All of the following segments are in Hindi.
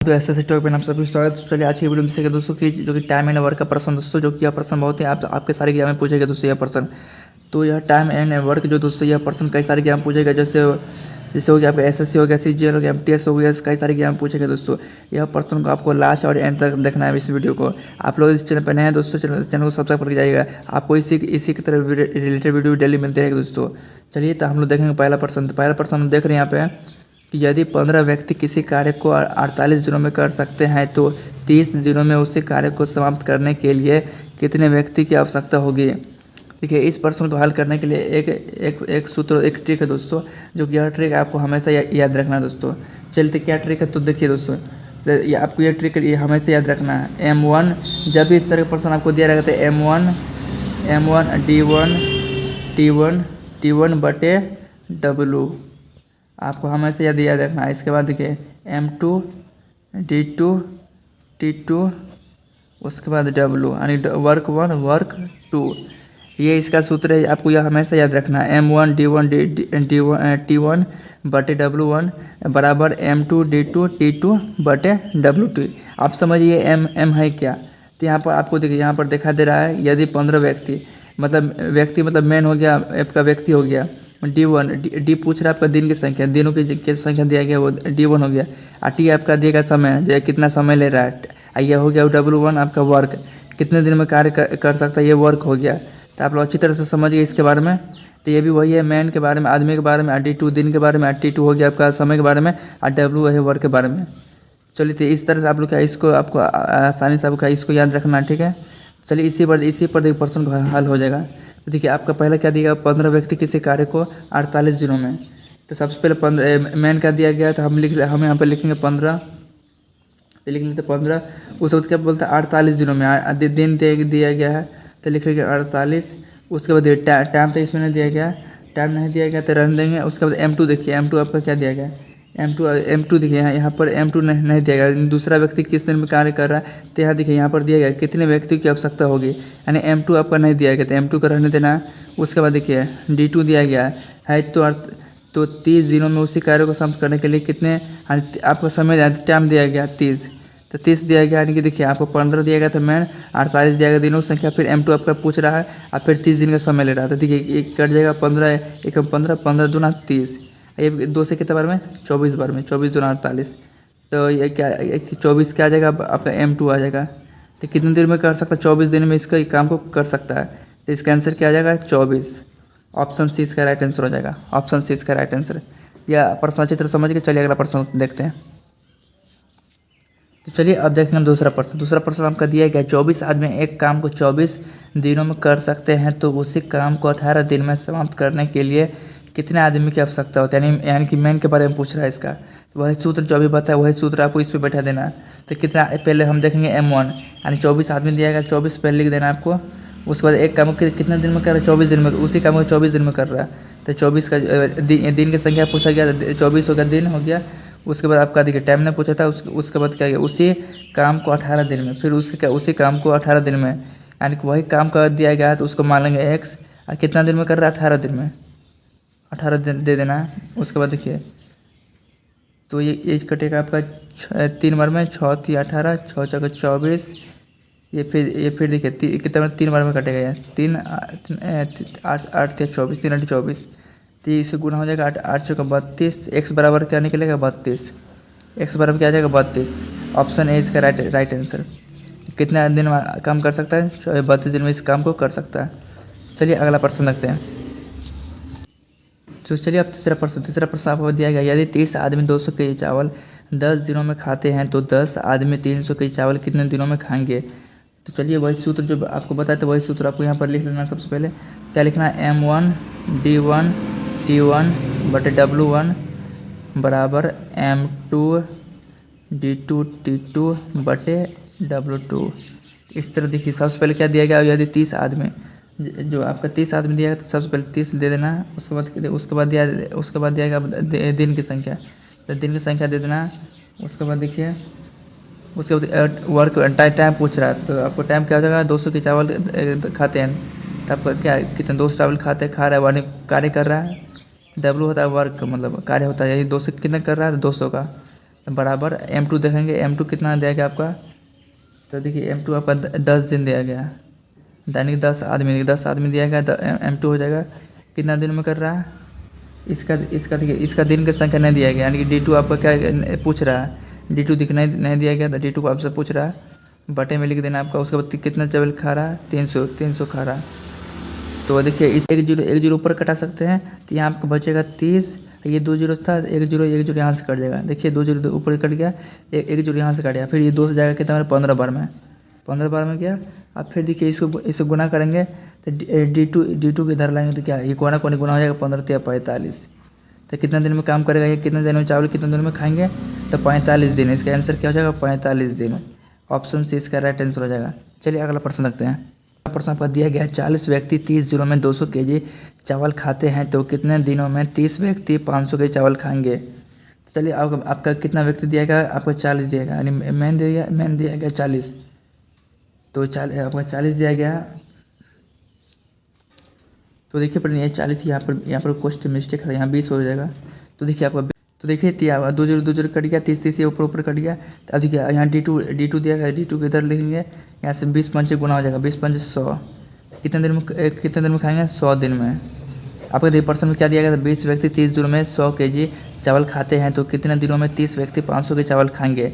तो ऐसे टॉपिक पे आप सभी स्वागत। तो चलिए आज की वीडियो में सीखेंगे दोस्तों कि जो कि टाइम एंड वर्क का प्रश्न दोस्तों, जो कि यह प्रश्न बहुत ही आपके सारे एग्जाम में पूछेगा दोस्तों यह प्रश्न। तो यह टाइम एंड वर्क जो दोस्तों यह प्रश्न कई सारे एग्जाम पूछेगा, जैसे हो गया आपका एसएससी हो गया, सीजीएल हो गया, एमटीएस हो गया, कई सारे एग्जाम पूछेगा दोस्तों। यह प्रश्न को आपको लास्ट और एंड तक देखना है इस वीडियो को। आप लोग इस चैनल पर नए हैं दोस्तों, चैनल को सब्सक्राइब करके जाइएगा, आपको इसी की तरह रिलेटेड वीडियो डेली मिलते रहेगा दोस्तों। चलिए तो हम लोग देखेंगे पहला प्रश्न। तो पहला प्रश्न हम देख रहे हैं यहाँ पे कि यदि 15 व्यक्ति किसी कार्य को 48 दिनों में कर सकते हैं तो 30 दिनों में उसी कार्य को समाप्त करने के लिए कितने व्यक्ति की आवश्यकता होगी। देखिए इस प्रश्न को हल करने के लिए एक सूत्र, एक ट्रिक है दोस्तों, जो कि यह ट्रिक आपको हमेशा याद रखना है दोस्तों। चलते क्या ट्रिक है तो देखिए दोस्तों, ये आपको यह ट्रिक हमेशा याद रखना है। M1 जब भी इस तरह का प्रश्न आपको दिया रहेगा तो M1 D1 बटे W आपको हमेशा याद रखना है। इसके बाद देखिए M2 D2 T2 उसके बाद W यानी वर्क 1 वर्क 2, ये इसका सूत्र है, आपको यह हमेशा याद रखना है। M1 D1 T1 बटे W1 बराबर M2 D2 T2 बटे W2। आप समझिए M है क्या। तो यहाँ पर आपको देखिए, यहाँ पर दिखा दे रहा है यदि 15 व्यक्ति मतलब मैन हो गया, आपका व्यक्ति हो गया। डी पूछ रहा है आपका दिन की संख्या, दिनों की संख्या दिया गया वो D1 हो गया। और टी आपका दिएगा समय, जो कितना समय ले रहा है। यह हो गया W1 आपका वर्क, कितने दिन में कार्य कर सकता है, ये वर्क हो गया। तो आप लोग अच्छी तरह से समझिए इसके बारे में। तो ये भी वही है, मैन के बारे में, आदमी के बारे में, D2 दिन के बारे में, T2 हो गया आपका समय के बारे में, और W है वर्क के बारे में। चलिए तो इस तरह से आप लोग क्या इसको आपको आसानी से आपका इसको याद रखना, ठीक है। चलिए इसी पर एक प्रश्न का हल हो जाएगा। तो देखिए आपका पहला क्या दिया, 15 व्यक्ति किसी कार्य को 48 दिनों में। तो सबसे पहले 15 मैन का दिया गया, तो हम यहाँ पर लिखेंगे 15, लिख लेते 15। उस वक्त क्या बोलते हैं 48 दिनों में, दिन दिया गया है तो लिख लेंगे 48। उसके बाद टाइम तो इसमें नहीं दिया गया, टाइम नहीं दिया गया तो रहने देंगे। उसके बाद M2 देखिए, M2 आपका क्या दिया गया, M2 देखिए यहाँ पर M2 नहीं दिया गया। दूसरा व्यक्ति किस दिन में कार्य कर रहा है, तो यहाँ देखिए यहाँ पर दिया गया कितने व्यक्ति की आवश्यकता होगी, यानी M2 आपका नहीं दिया गया तो M2 का रहने देना है। उसके बाद देखिए D2 दिया गया है तो 30 दिनों में उसी कार्य को समाप्त करने के लिए कितने आपका समय टाइम दिया गया 30, तो 30 दिया गया। यानी कि देखिए आपको 15 दिया गया था मैन, 48 दिया गया दिनों की संख्या, फिर M2 आपका पूछ रहा है और फिर 30 दिन का समय ले रहा था। देखिए एक कट जाएगा 15 एक 15 दूना 30, ये 2 से कितने बार में 24 बार में, 24 दूना 48। तो ये क्या 24 क्या आ जाएगा आपका M2 आ जाएगा। तो कितने दिन में कर सकता है, 24 दिन में इसका काम को कर सकता है। तो इसका आंसर क्या आ जाएगा 24। ऑप्शन सी इसका राइट आंसर हो जाएगा, ऑप्शन सी इसका राइट आंसर। या प्रश्न अच्छी तरह समझ के चलिए अगला प्रश्न देखते हैं। तो चलिए अब देखेंगे दूसरा प्रश्न। दूसरा प्रश्न आपका दिया गया 24 आदमी एक काम को 24 दिनों में कर सकते हैं तो उसी काम को 18 दिन में समाप्त करने के लिए कितने आदमी की आवश्यकता होती है, यानी कि मैन के बारे में पूछ रहा है इसका। तो वही सूत्र जो अभी बताया वही सूत्र आपको इस पर बैठा देना है। तो कितना पहले हम देखेंगे M1 यानी 24 आदमी दिया गया, 24 पहले लिख देना आपको। उसके बाद एक काम को कितने दिन में कर रहा है, 24 दिन में, उसी काम को 24 दिन में कर रहा है। तो 24 का दिन की संख्या पूछा गया, 24 हो गया, दिन हो गया। उसके बाद आपका देखिए टाइम ने पूछा था, उसके बाद क्या गया उसी काम को 18 दिन में, फिर उसी काम को 18 दिन में, यानी कि वही काम कर दिया गया तो उसको मान लेंगे X। और कितना दिन में कर रहा है 18 दिन में, 18 दिन दे देना है। उसके बाद देखिए तो ये एज कटेगा आपका 3 बार में, 6 3 18, 6 4 24। ये फिर देखिए कितना 3 बार में कटेगा, यार 3 8 8 24, 3 8 24। तो इससे गुना हो जाएगा 8 4 32। X बराबर क्या निकलेगा 32, X बराबर क्या आ जाएगा 32। ऑप्शन ए इसका राइट आंसर। कितना दिन में काम कर सकता है, 32 दिन में इस काम को कर सकता है। चलिए अगला प्रश्न रखते हैं। तो चलिए अब तीसरा प्रश्न आपको दिया गया यदि 30 आदमी 200 केजी चावल 10 दिनों में खाते हैं तो 10 आदमी 300 केजी चावल कितने दिनों में खाएंगे। तो चलिए वही सूत्र जो आपको बताया था वही सूत्र आपको यहाँ पर लिख लेना। सबसे पहले क्या लिखना है, M1 D1 T1 बटे W1 बराबर M2 D2 T2 बटे W2। इस तरह देखिए सबसे पहले क्या दिया गया, यदि 30 आदमी, जो आपका 30 आदमी दिया गया तो सबसे पहले 30 दे देना है। उसके बाद दिया गया दिन की संख्या, तो दिन की संख्या दे देना है। उसके बाद देखिए उसके बाद वर्क टाइम पूछ रहा है, तो आपको टाइम क्या हो जाएगा, 200 के चावल खाते हैं तो आपका क्या कितने 200 चावल खा रहा है, वानी कार्य कर रहा है। W होता है वर्क, मतलब कार्य होता है, यही 200 कितने कर रहा है 200 का, तो बराबर M2 देखेंगे, M2 कितना दिया गया आपका, तो देखिए M2 आपका 10 दिन दिया गया, दैनिक 10 आदमी दिया गया, M2 हो जाएगा कितना दिन में कर रहा है, इसका देखिए इसका दिन की संख्या नहीं दिया गया, यानी कि D2 आपका क्या पूछ रहा है, D2 नहीं दिया गया, तो D2 को आपसे पूछ रहा है, बटे में लिख देना आपका। उसके बाद कितना चावल खा रहा है, 300 खा रहा है। तो देखिए इस एक जीरो ऊपर कटा सकते हैं, तो यहाँ आपको बचेगा 30, ये 2 जीरो था, एक जीरो यहाँ से कट जाएगा। देखिए 2 जीरो ऊपर कट गया, एक जीरो यहाँ से कट गया, फिर ये 2 से जाएगा कितना 15 बार में, 15 बार में क्या। अब फिर देखिए इसको गुना करेंगे तो D2 के इधर लाएंगे तो क्या, ये कोना कोनी गुना हो जाएगा, 15 × 45। तो कितना दिन में काम करेगा ये, कितने दिन में चावल कितने दिन में खाएंगे, तो 45 दिन। इसका आंसर क्या हो जाएगा, 45 दिन। ऑप्शन सी इसका राइट आंसर हो जाएगा। चलिए अगला प्रश्न रखते हैं। अगला प्रश्न आपका दिया गया है, 40 व्यक्ति 30 दिनों में 200 kg चावल खाते हैं, तो कितने दिनों में 30 व्यक्ति 500 kg चावल खाएंगे। तो चलिए आपका कितना व्यक्ति दिया गया, आपको 40 दिया गया, यानी मैन दिया गया 40, तो आपका 40 दिया गया। तो देखिए पर ये 40 यहाँ पर क्वेश्चन मिस्टेक है, यहाँ 20 हो जाएगा। तो देखिए आपका, तो देखिए 2 जीरो कट गया, 30 ये ऊपर कट गया। तो अब देखिए यहाँ D2 दिया गया, D2 के इधर लिखेंगे, यहाँ से 20 पंचे गुना हो जाएगा, 20 पंचे 100। कितने दिन में खाएंगे, 100 दिन में। आपका देखिए प्रश्न में क्या दिया गया था, 20 व्यक्ति 30 दिनों में 100 kg चावल खाते हैं, तो कितने दिनों में 30 व्यक्ति 500 के चावल खाएंगे।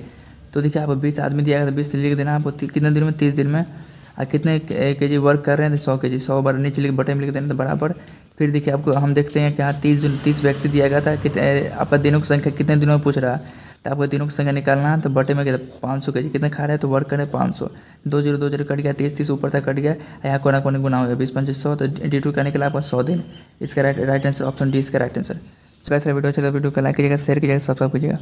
तो देखिए आपको 20 आदमी दिया गया था, 20 लिख देना आपको, कितने दिनों में 30 दिन में, और कितने kg वर्क कर रहे हैं, तो 100 kg, 100 बार नीचे लिख बटे में लिख देना, तो बराबर। फिर देखिए आपको हम देखते हैं कि यहाँ 30 व्यक्ति दिया गया था, कितने आपका दिनों की संख्या कितने दिनों में पूछ रहा है, तो आपको दिनों की संख्या निकालना है। तो बटे में क्या 500 kg कितने खा रहे हैं, तो वर्क करें 500, 2 जीरो कट गया, 30 ऊपर तक कट गया, यहाँ कोना कोने गुना हो गया, 20 पंचे 100, तो D2 का निकला आपका 100 दिन। इसका राइट आंसर ऑप्शन डी इसका राइट आंसर। तो कैसा वीडियो चला, वीडियो को लाइक कीजिएगा, शेयर कीजिएगा, सब्सक्राइब कीजिएगा।